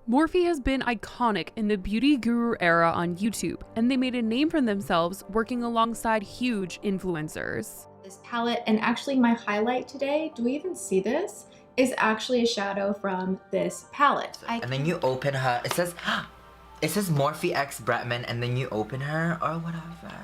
Morphe has been iconic in the beauty guru era on YouTube, and they made a name for themselves working alongside huge influencers. This palette, and actually my highlight today, do we even see this, is actually a shadow from this palette. And then you open her, it says Morphe X Bretman, and then you open her or whatever.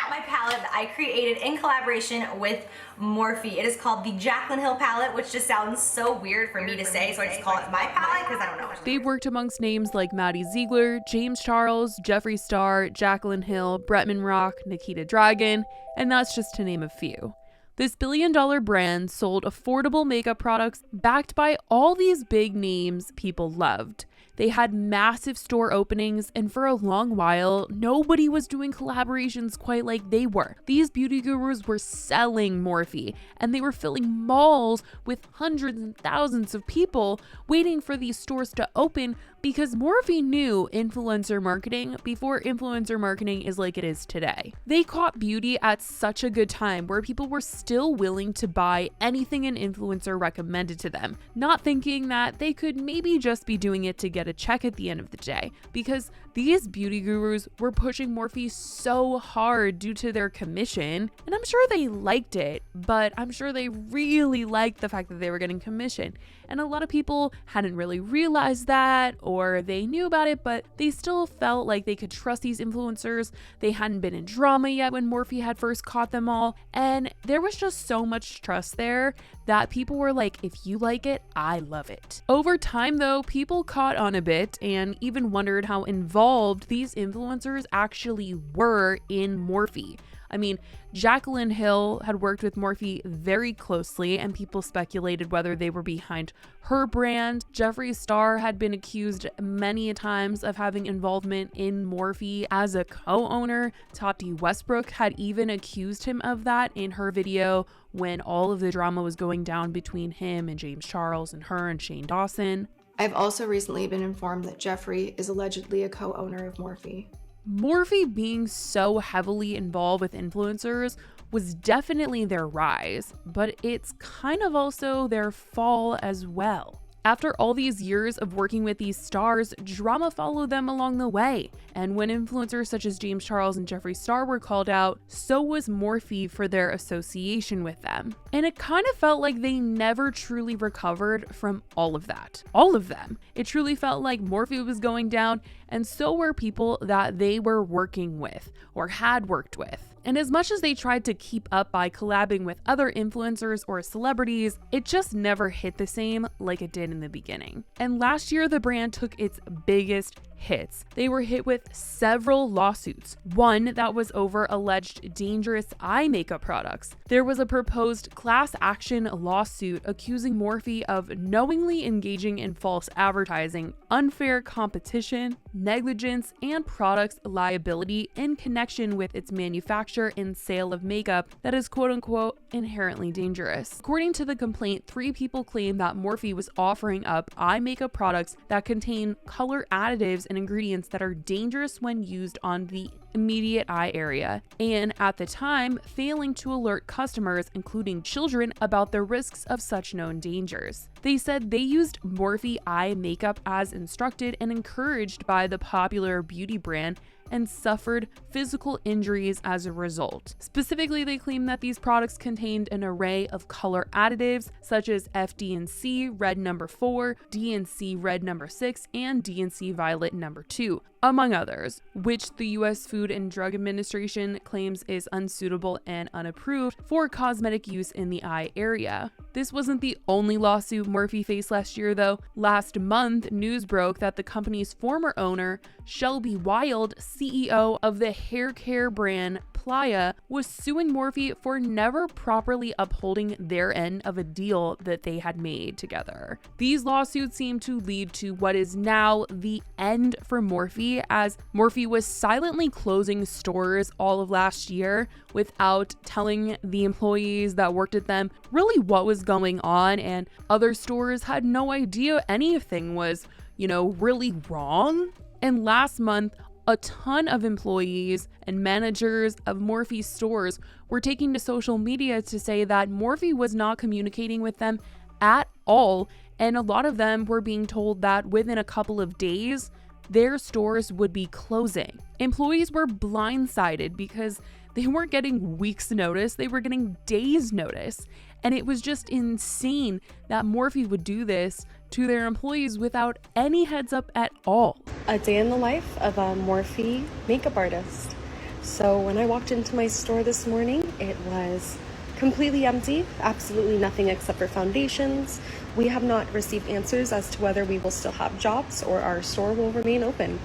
My palette that I created in collaboration with Morphe. It is called the Jaclyn Hill palette, which just sounds so weird for me to say, so I just call it my palette because I don't know. They've worked amongst names like Maddie Ziegler, James Charles, Jeffree Star, Jaclyn Hill, Bretman Rock, Nikita Dragun, and that's just to name a few. This billion-dollar brand sold affordable makeup products backed by all these big names people loved. They had massive store openings, and for a long while, nobody was doing collaborations quite like they were. These beauty gurus were selling Morphe, and they were filling malls with hundreds and thousands of people waiting for these stores to open because Morphe knew influencer marketing before influencer marketing is like it is today. They caught beauty at such a good time where people were still willing to buy anything an influencer recommended to them, not thinking that they could maybe just be doing it to get a check at the end of the day, because these beauty gurus were pushing Morphe so hard due to their commission, and I'm sure they liked it, but I'm sure they really liked the fact that they were getting commission. And a lot of people hadn't really realized that, or they knew about it, but they still felt like they could trust these influencers. They hadn't been in drama yet when Morphe had first caught them all, and there was just so much trust there that people were like, if you like it, I love it. Over time though, people caught on a bit and even wondered how involved these influencers actually were in Morphe. I mean, Jaclyn Hill had worked with Morphe very closely, and people speculated whether they were behind her brand. Jeffree Star had been accused many times of having involvement in Morphe as a co-owner. Tati Westbrook had even accused him of that in her video when all of the drama was going down between him and James Charles and her and Shane Dawson. I've also recently been informed that Jeffree is allegedly a co-owner of Morphe. Morphe being so heavily involved with influencers was definitely their rise, but it's kind of also their fall as well. After all these years of working with these stars, drama followed them along the way. And when influencers such as James Charles and Jeffree Star were called out, so was Morphe for their association with them. And it kind of felt like they never truly recovered from all of that. All of them. It truly felt like Morphe was going down, and so were people that they were working with or had worked with. And as much as they tried to keep up by collabing with other influencers or celebrities, it just never hit the same like it did in the beginning. And last year, the brand took its biggest hits. They were hit with several lawsuits. One that was over alleged dangerous eye makeup products. There was a proposed class action lawsuit accusing Morphe of knowingly engaging in false advertising, unfair competition, negligence, and products liability in connection with its manufacture and sale of makeup that is quote-unquote inherently dangerous. According to the complaint, 3 people claimed that Morphe was offering up eye makeup products that contain color additives and ingredients that are dangerous when used on the immediate eye area, and at the time failing to alert customers, including children, about the risks of such known dangers. They said they used Morphe eye makeup as instructed and encouraged by the popular beauty brand and suffered physical injuries as a result. Specifically, they claimed that these products contained an array of color additives such as FD&C red number 4, D&C red number 6, and D&C violet number 2, among others, which the US Food and Drug Administration claims is unsuitable and unapproved for cosmetic use in the eye area. This wasn't the only lawsuit Morphe faced last year, though. Last month, news broke that the company's former owner, Shelby Wild, CEO of the hair care brand Playa, was suing Morphe for never properly upholding their end of a deal that they had made together. These lawsuits seem to lead to what is now the end for Morphe, as Morphe was silently closing stores all of last year without telling the employees that worked at them really what was going on, and other stores had no idea anything was, really wrong. And last month, a ton of employees and managers of Morphe stores were taking to social media to say that Morphe was not communicating with them at all and a lot of them were being told that within a couple of days, their stores would be closing. Employees were blindsided because they weren't getting weeks' notice, they were getting days' notice. And it was just insane that Morphe would do this to their employees without any heads up at all. A day in the life of a Morphe makeup artist. So when I walked into my store this morning, it was completely empty, absolutely nothing except for foundations. We have not received answers as to whether we will still have jobs or our store will remain open.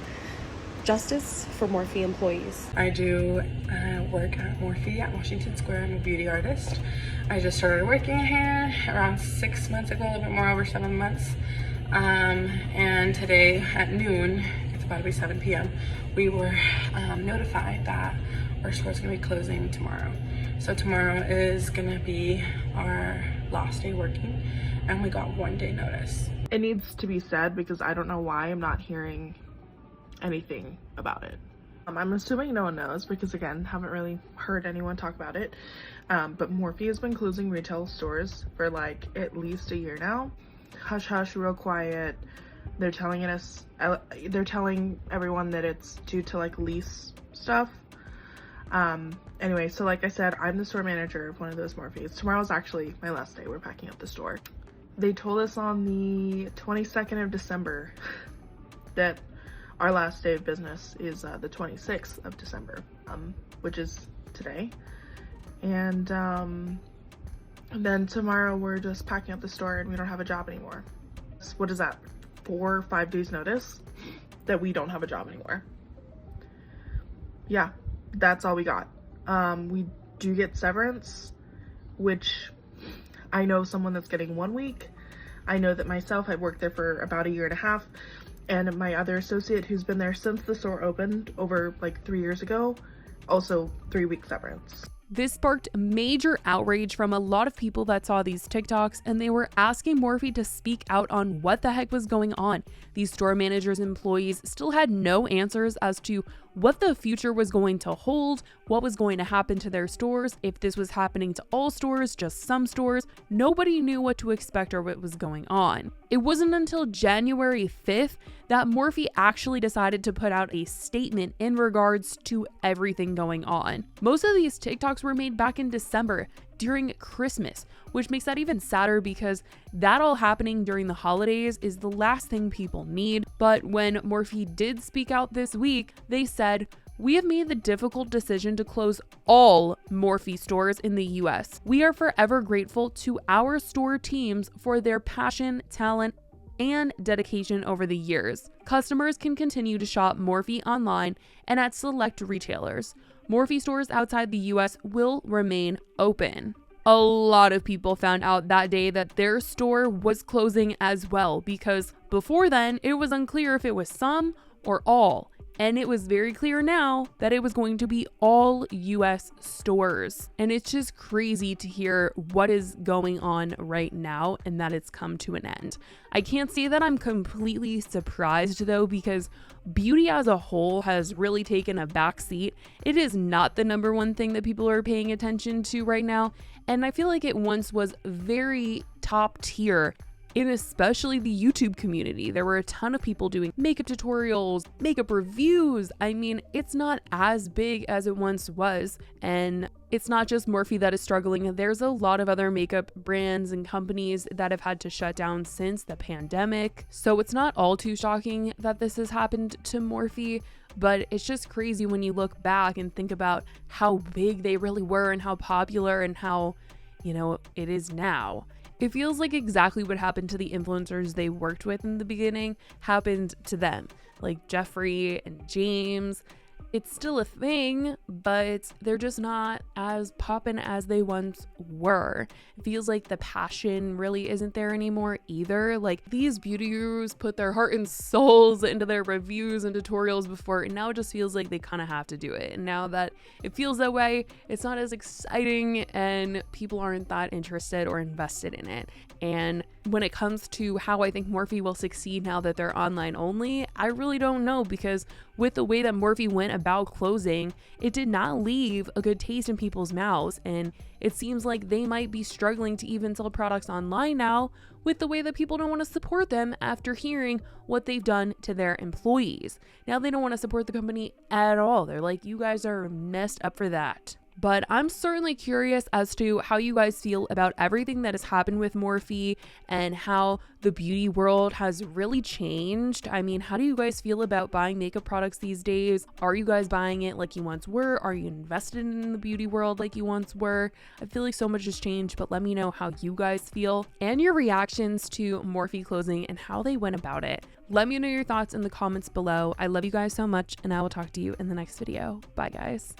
Justice for Morphe employees. I do work at Morphe at Washington Square. I'm a beauty artist. I just started working here around 6 months ago, a little bit more over 7 months. And today at noon, it's about to be 7 p.m., we were notified that our store's gonna be closing tomorrow. So tomorrow is gonna be our last day working, and we got 1 day notice. It needs to be said because I don't know why I'm not hearing anything about it. I'm assuming no one knows because, again, haven't really heard anyone talk about it. But Morphe has been closing retail stores for like at least a year now. Hush hush, real quiet. They're telling everyone that it's due to like lease stuff. Anyway, so like I said, I'm the store manager of one of those Morphes. Tomorrow's actually my last day. We're packing up the store. They told us on the 22nd of December that our last day of business is the 26th of December, which is today. And then tomorrow we're just packing up the store and we don't have a job anymore. So what is that, 4 or 5 days notice that we don't have a job anymore? Yeah, that's all we got. We do get severance, which I know someone that's getting 1 week. I know that myself, I've worked there for about 1.5 years. And my other associate who's been there since the store opened over like 3 years ago, also 3-week severance. This sparked major outrage from a lot of people that saw these TikToks, and they were asking Morphe to speak out on what the heck was going on. These store managers and employees still had no answers as to what the future was going to hold, what was going to happen to their stores, if this was happening to all stores, just some stores. Nobody knew what to expect or what was going on. It wasn't until January 5th that Morphe actually decided to put out a statement in regards to everything going on. Most of these TikToks were made back in December during Christmas, which makes that even sadder because that all happening during the holidays is the last thing people need. But when Morphe did speak out this week, they said, "We have made the difficult decision to close all Morphe stores in the US. We are forever grateful to our store teams for their passion, talent, and dedication over the years. Customers can continue to shop Morphe online and at select retailers. Morphe stores outside the US will remain open." A lot of people found out that day that their store was closing as well, because before then it was unclear if it was some or all. And it was very clear now that it was going to be all US stores. And it's just crazy to hear what is going on right now and that it's come to an end. I can't say that I'm completely surprised though, because beauty as a whole has really taken a back seat. It is not the number one thing that people are paying attention to right now. And I feel like it once was very top tier in especially the YouTube community. There were a ton of people doing makeup tutorials, makeup reviews. I mean, it's not as big as it once was. And it's not just Morphe that is struggling. There's a lot of other makeup brands and companies that have had to shut down since the pandemic. So it's not all too shocking that this has happened to Morphe, but it's just crazy when you look back and think about how big they really were and how popular and how, it is now. It feels like exactly what happened to the influencers they worked with in the beginning happened to them, like Jeffree and James. It's still a thing, but they're just not as poppin' as they once were. It feels like the passion really isn't there anymore either. Like, these beauty gurus put their heart and souls into their reviews and tutorials before, and now it just feels like they kind of have to do it. And now that it feels that way, it's not as exciting and people aren't that interested or invested in it. And when it comes to how I think Morphe will succeed now that they're online only, I really don't know, because with the way that Morphe went about closing, it did not leave a good taste in people's mouths, and it seems like they might be struggling to even sell products online now with the way that people don't want to support them after hearing what they've done to their employees. Now they don't want to support the company at all. They're like, you guys are messed up for that. But I'm certainly curious as to how you guys feel about everything that has happened with Morphe and how the beauty world has really changed. I mean, how do you guys feel about buying makeup products these days? Are you guys buying it like you once were? Are you invested in the beauty world like you once were? I feel like so much has changed, but let me know how you guys feel and your reactions to Morphe closing and how they went about it. Let me know your thoughts in the comments below. I love you guys so much, and I will talk to you in the next video. Bye, guys.